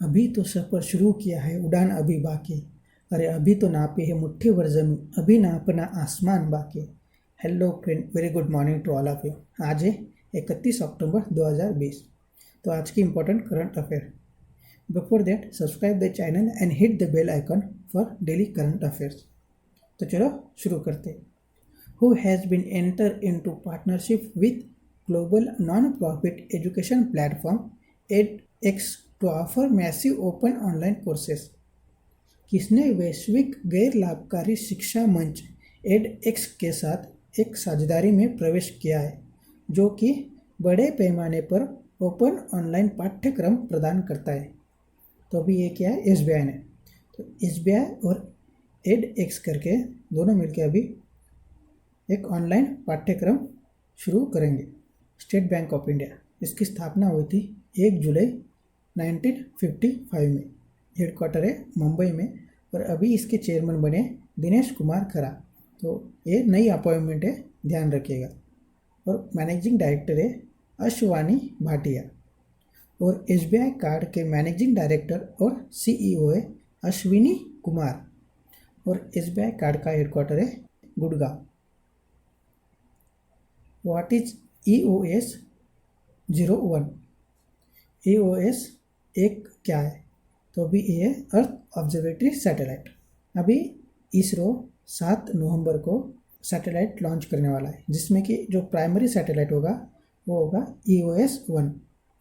अभी तो सफ़र शुरू किया है, उड़ान अभी बाकी। अरे अभी तो नापी है मुट्ठी भर ज़मीन, अभी नापना आसमान बाकी। Hello friend, very good morning to all of you. आज है 31 अक्टूबर 2020। तो आज की important current affair. Before that subscribe the channel and hit the bell icon for daily current affairs. तो चलो शुरू करते हैं। Who has been entered into partnership with global non-profit education platform edX to offer massive open online courses? किसने वैश्विक गैर लाभकारी शिक्षा मंच एडएक्स के साथ एक साझेदारी में प्रवेश किया है, जो कि बड़े पैमाने पर ओपन ऑनलाइन पाठ्यक्रम प्रदान करता है? तो अभी ये क्या है, एसबीआई ने। तो एसबीआई और एडएक्स करके दोनों मिलकर अभी एक ऑनलाइन पाठ्यक्रम शुरू करेंगे। स्टेट बैंक ऑफ इंडिया, इसकी स्थापना हुई थी 1 जुलाई 1955 में। हेडक्वार्टर है मुंबई में और अभी इसके चेयरमैन बने दिनेश कुमार खरा। तो ये नई अपॉइंटमेंट है, ध्यान रखिएगा। और मैनेजिंग डायरेक्टर है अश्वानी भाटिया। और एसबीआई कार्ड के मैनेजिंग डायरेक्टर और सीईओ है अश्विनी कुमार। और एसबीआई कार्ड का हेडक्वार्टर है Gurgaon. What is EOS 01? EOS एक क्या है? तो अभी ये अर्थ ऑब्जर्वेटरी सैटेलाइट। अभी इसरो 7 नवंबर को सैटेलाइट लॉन्च करने वाला है, जिसमें कि जो प्राइमरी सैटेलाइट होगा वो होगा EOS 1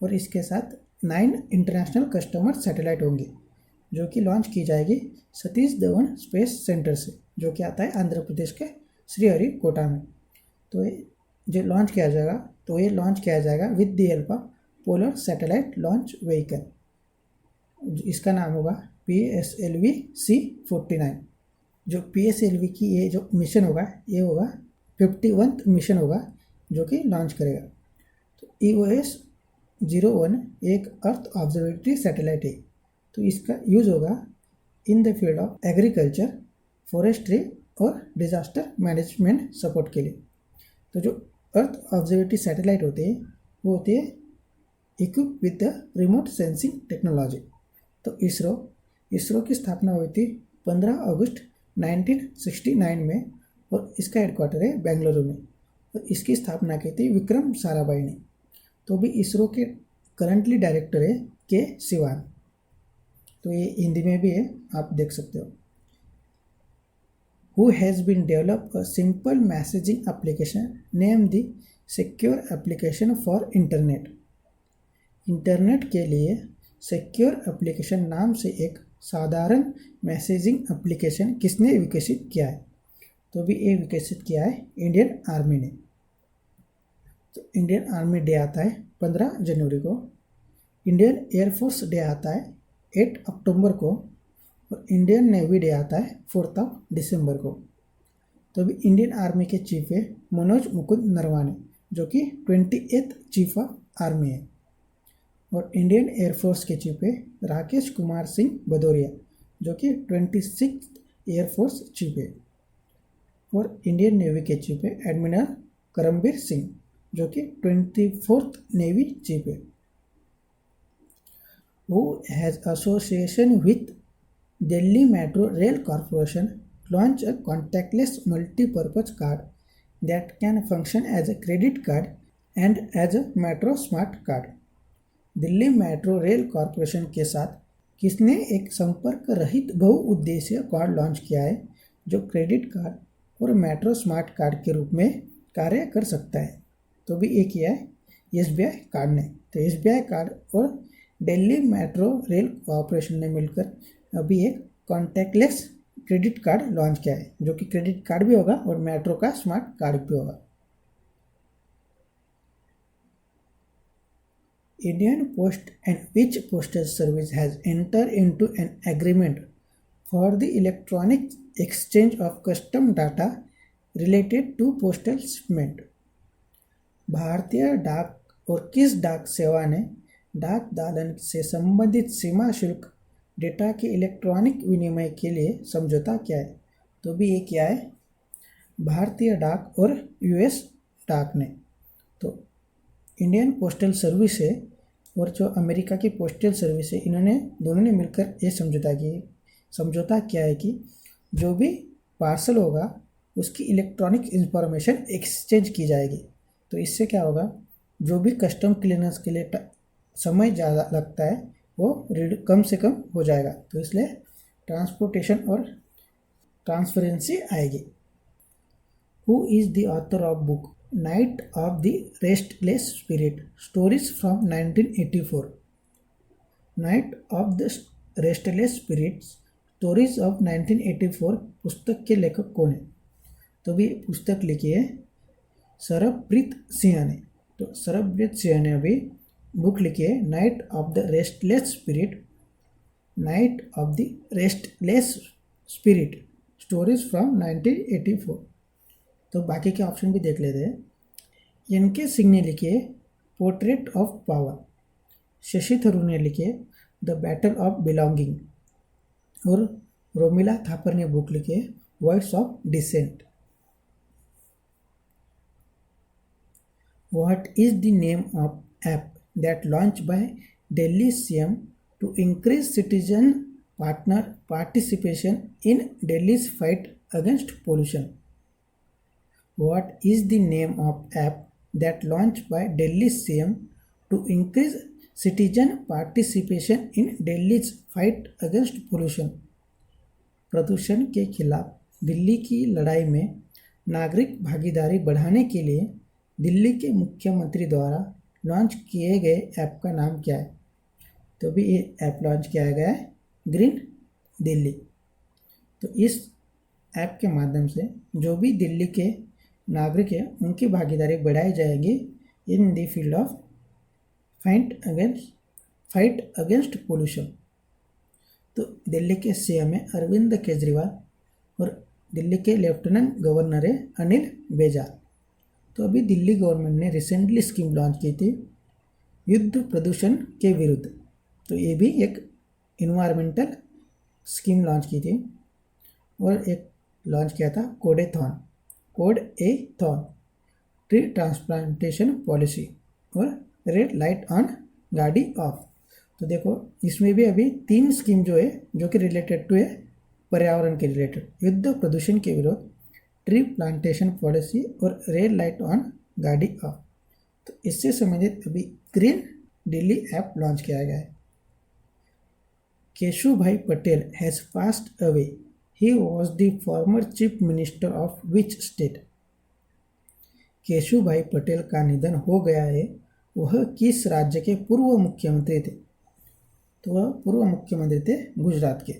और इसके साथ 9 इंटरनेशनल कस्टमर सैटेलाइट होंगे, जो कि लॉन्च की जाएगी सतीश धवन स्पेस सेंटर से, जो कि आता है आंध्र प्रदेश के श्रीहरिकोटा में। तो जो लॉन्च किया जाएगा, तो ये लॉन्च किया जाएगा with the help of polar satellite launch vehicle. इसका नाम होगा PSLV C49। जो PSLV की ये जो मिशन होगा, ये होगा 51th मिशन होगा जो कि लॉन्च करेगा। तो EOS 01 एक अर्थ ऑब्जर्वेटरी सैटेलाइट है। तो इसका यूज़ होगा in the field of agriculture, forestry और डिजास्टर मैनेजमेंट सपोर्ट के लिए। तो जो अर्थ ऑब्जर्वेटरी सैटेलाइट होते हैं वो होते हैं equip with the remote sensing technology. तो इसरो की स्थापना हुई थी 15 अगस्त 1969 में और इसका हेडक्वार्टर है बेंगलुरु में। और इसकी स्थापना की थी विक्रम साराभाई ने। तो भी इसरो के करंटली डायरेक्टर है के सिवान। तो ये हिंदी में भी है, आप देख सकते हो। Who has been developed a simple messaging application named the Secure Application for Internet? Internet के लिए सिक्योर एप्लीकेशन नाम से एक साधारण मैसेजिंग एप्लीकेशन किसने विकसित किया है? तो भी ये विकसित किया है इंडियन आर्मी ने। तो इंडियन आर्मी डे आता है 15 जनवरी को, इंडियन एयरफोर्स डे आता है 8 अक्टूबर को और इंडियन नेवी डे आता है 4 दिसंबर को। तो अभी इंडियन आर्मी के चीफ है मनोज मुकुंद नरवाने, जो कि 28th चीफ ऑफ आर्मी है। और इंडियन एयरफोर्स के चीफ है राकेश कुमार सिंह भदौरिया, जो कि 26th एयरफोर्स चीफ है। और इंडियन नेवी के चीफ है एडमिरल करमबीर सिंह, जो कि 24th नेवी चीफ है। Who has association with Delhi Metro Rail Corporation launch a contactless multi-purpose card that can function as a credit card and as a Metro Smart Card? Delhi metro rail corporation के साथ किसने एक संपर्क रहित बहुउद्देशीय card launch किया है, जो क्रेडिट कार्ड और मेट्रो स्मार्ट कार्ड के रूप में कार्य कर सकता है? तो भी ये किया है एसबीआई कार्ड ने। तो एसबीआई कार्ड और दिल्ली मेट्रो रेल कॉरपोरेशन ने मिलकर अभी एक कॉन्टैक्टलेस क्रेडिट कार्ड लॉन्च किया है, जो कि क्रेडिट कार्ड भी होगा और मेट्रो का स्मार्ट कार्ड भी होगा। Indian post and which postal service has enter into an agreement for the electronic exchange of custom data related to postal shipment? भारतीय डाक और किस डाक सेवा ने डाक दालन से संबंधित सीमा शुल्क डेटा के इलेक्ट्रॉनिक विनिमय के लिए समझौता किया है? तो भी ये क्या है, भारतीय डाक और यूएस डाक ने। तो इंडियन पोस्टल सर्विस है और जो अमेरिका की पोस्टल सर्विस है, इन्होंने दोनों ने मिलकर ये समझौता किया है कि जो भी पार्सल होगा उसकी इलेक्ट्रॉनिक इंफॉर्मेशन एक्सचेंज की जाएगी। तो इससे क्या होगा, जो भी कस्टम क्लियरेंस के लिए समय ज़्यादा लगता है वो कम से कम हो जाएगा। तो इसलिए ट्रांसपोर्टेशन और ट्रांसपेरेंसी आएगी। Who is the author of book night of the restless spirit stories from 1984? Night of the restless spirits stories of 1984 पुस्तक के लेखक कौन है? तो भी पुस्तक लिखी है सरबप्रीत सिंह ने। तो सरबप्रीत सिंह ने अभी बुक लिखी है night of the restless spirit, night of the restless spirit stories from 1984। तो बाकी के ऑप्शन भी देख लेते हैं। एन.के. सिंह ने लिखी है portrait of power, Shashi Tharoor ने लिखी है द बैटल ऑफ बिलोंगिंग, और रोमिला थापर ने बुक लिखी है voice of dissent. What is the name of app that launched by Delhi CM to increase citizen participation in Delhi's fight against pollution? What is the name of app that launched by Delhi CM to increase citizen participation in Delhi's fight against pollution? प्रदूषण के खिलाफ दिल्ली की लड़ाई में नागरिक भागीदारी बढ़ाने के लिए दिल्ली के मुख्यमंत्री द्वारा लॉन्च किए गए ऐप का नाम क्या है? तो भी ये ऐप लॉन्च किया गया है ग्रीन दिल्ली। तो इस ऐप के माध्यम से जो भी दिल्ली के नागरिक हैं उनकी भागीदारी बढ़ाई जाएगी in the field of fight against pollution. तो दिल्ली के सीएम है अरविंद केजरीवाल और दिल्ली के लेफ्टिनेंट गवर्नर है अनिल बैजल। तो अभी दिल्ली गवर्नमेंट ने रिसेंटली स्कीम लॉन्च की थी युद्ध प्रदूषण के विरुद्ध। तो ये भी एक इन्वायरमेंटल स्कीम लॉन्च की थी, और एक लॉन्च किया था कोड ए थॉन ट्री ट्रांसप्लांटेशन पॉलिसी, और रेड लाइट ऑन गाड़ी ऑफ। तो देखो इसमें भी अभी 3 स्कीम जो है जो कि रिलेटेड टू है पर्यावरण के रिलेटेड, युद्ध प्रदूषण के विरुद्ध, ट्री प्लांटेशन पॉलिसी और रेड लाइट ऑन गाड़ी ऑफ। तो इससे संबंधित अभी ग्रीन दिल्ली ऐप लॉन्च किया गया है। Keshubhai Patel has passed away, he was the former chief minister of which state? Keshubhai Patel का निधन हो गया है, वह किस राज्य के पूर्व मुख्यमंत्री थे? तो वह पूर्व मुख्यमंत्री थे गुजरात के।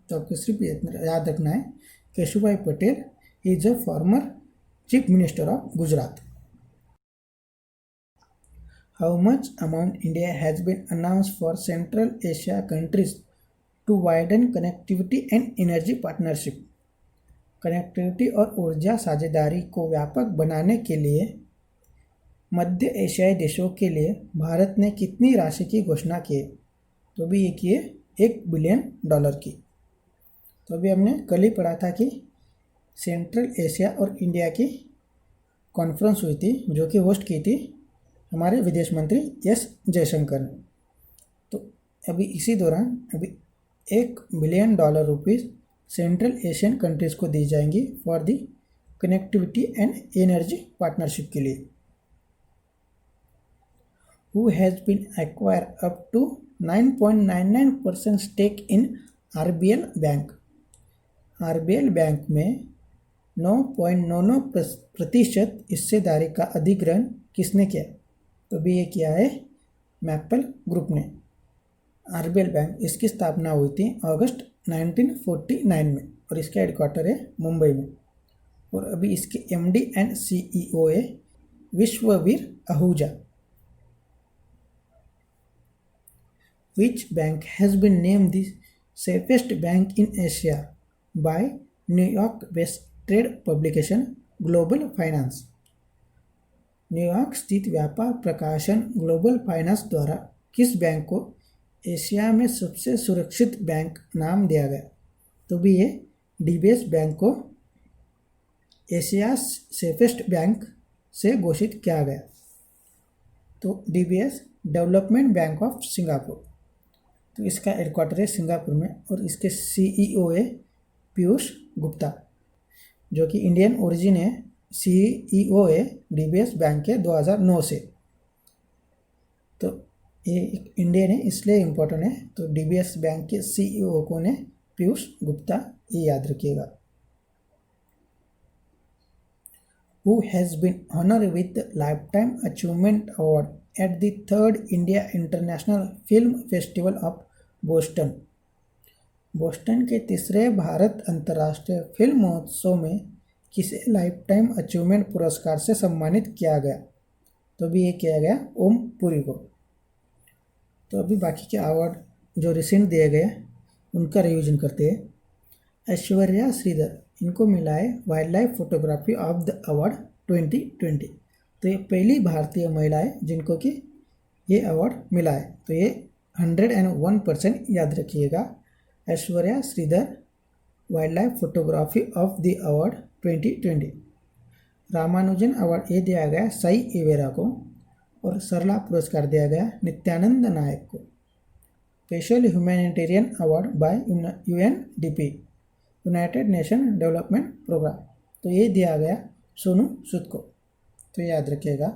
तो आपको सिर्फ याद रखना है Keshubhai Patel is a former chief minister of Gujarat. How much amount India has been announced for central Asia countries to widen connectivity and energy partnership? Connectivity और ऊर्जा साझेदारी को व्यापक बनाने के लिए मध्य एशियाई देशों के लिए भारत ने कितनी राशि की घोषणा की? तो भी ये किए $1 बिलियन की। तो अभी हमने कल ही पढ़ा था कि सेंट्रल एशिया और इंडिया की कॉन्फ्रेंस हुई थी जो कि होस्ट की थी हमारे विदेश मंत्री एस जयशंकर ने। तो अभी इसी दौरान अभी $1 billion rupees central Asian countries को दी जाएंगी for the connectivity and energy partnership के लिए। Who has been acquired up to 9.99% stake in RBL bank? RBL bank में 9.99% हिस्सेदारी का अधिग्रहण किसने किया? तो भी ये किया है मैपल ग्रुप ने। RBL बैंक इसकी स्थापना हुई थी अगस्त 1949 में, और इसका हेडक्वार्टर है मुंबई में, और अभी इसके MD एंड CEO है Vishwavir Ahuja. Which bank has been named the safest bank in Asia by New York-based trade publication Global Finance? New York स्थित व्यापार प्रकाशन ग्लोबल फाइनेंस द्वारा किस बैंक को एशिया में सबसे सुरक्षित बैंक नाम दिया गया? तो भी ये DBS बैंक को एशिया सेफेस्ट बैंक से घोषित किया गया। तो DBS development bank of Singapore. तो इसका हेडक्वार्टर है सिंगापुर में और इसके CEO है पीयूष गुप्ता, जो कि इंडियन ओरिजिन है। CEO है DBS बैंक के 2009 से। तो ये इंडियन है इसलिए इम्पोर्टेंट है। तो DBS बैंक के CEO कौन है? पीयूष गुप्ता, ये याद रखिएगा। Who has been honored with the Lifetime Achievement Award at the 3rd India International Film Festival of Boston। Boston के तीसरे भारत अंतर्राष्ट्रीय फिल्म महोत्सव में किसे लाइफ टाइम अचीवमेंट पुरस्कार से सम्मानित किया गया? तो अभी ये किया गया ओम पुरी को। तो अभी बाकी के अवार्ड जो रिसेंट दिए गए उनका रिवीजन करते हैं। ऐश्वर्या श्रीधर, इनको मिला है wild life photography of the award 2020। तो ये पहली भारतीय महिला है जिनको कि ये अवार्ड मिला है। तो ये 101% याद रखिएगा। Aishwarya Sridhar wild life photography of the award 2020। Ramanujan award ये दिया गया साई एवेरा को और सरला पुरस्कार दिया गया नित्यानंद नायक को। Special humanitarian award by UNDP, United Nation development programme, तो ये दिया गया सोनू सूद को। तो याद रखिएगा।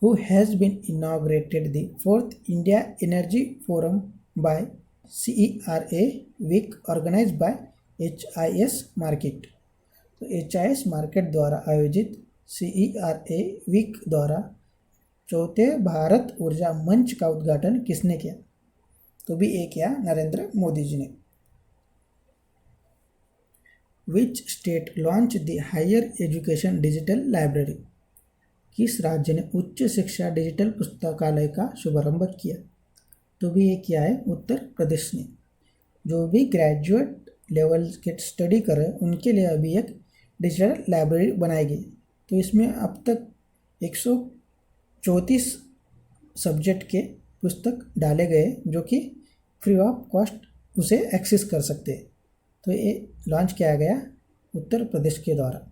Who has been inaugurated the 4th India Energy Forum by CERA week organized by HIS Market। तो HIS मार्केट द्वारा आयोजित CERA वीक द्वारा चौथे भारत ऊर्जा मंच का उद्घाटन किसने किया? तो भी ये किया नरेंद्र मोदी जी ने। Which state launch the higher education digital library? किस राज्य ने उच्च शिक्षा डिजिटल पुस्तकालय का शुभारंभ किया? तो भी ये किया है उत्तर प्रदेश ने। जो भी ग्रेजुएट लेवल के स्टडी कर रहे हैं उनके लिए अभी एक डिजिटल लाइब्रेरी बनाई गई। तो इसमें अब तक 134 सब्जेक्ट के पुस्तक डाले गए जो कि फ्री ऑफ कॉस्ट उसे एक्सेस कर सकते हैं। तो ये लॉन्च किया गया उत्तर प्रदेश के द्वारा।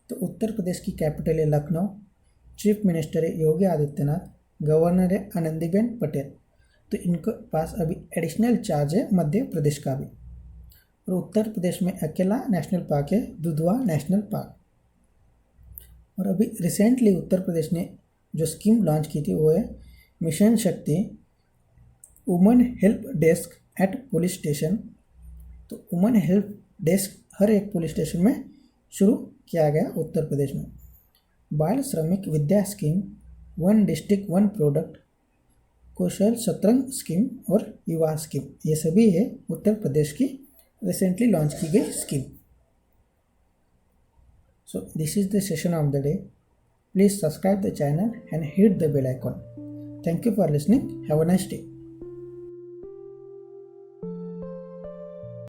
तो उत्तर प्रदेश की कैपिटल है लखनऊ, चीफ मिनिस्टर है योगी आदित्यनाथ, गवर्नर है आनंदीबेन पटेल। तो इनके पास अभी एडिशनल चार्ज है मध्य प्रदेश का भी। और उत्तर प्रदेश में अकेला नेशनल पार्क है दुधवा नेशनल पार्क। और अभी रिसेंटली उत्तर प्रदेश ने जो स्कीम लॉन्च की थी वो है mission Shakti women help desk at police station. तो वुमेन हेल्प डेस्क हर एक पुलिस स्टेशन में शुरू किया गया उत्तर प्रदेश में। बाल श्रमिक विद्या स्कीम, 1 डिस्ट्रिक्ट 1 प्रोडक्ट, कौशल शतरंज स्कीम और युवा स्कीम, ये सभी है उत्तर प्रदेश की रिसेंटली लॉन्च की गई scheme. So this is the session of the day. Please subscribe the channel and hit the bell icon. Thank you for listening. Have a nice day.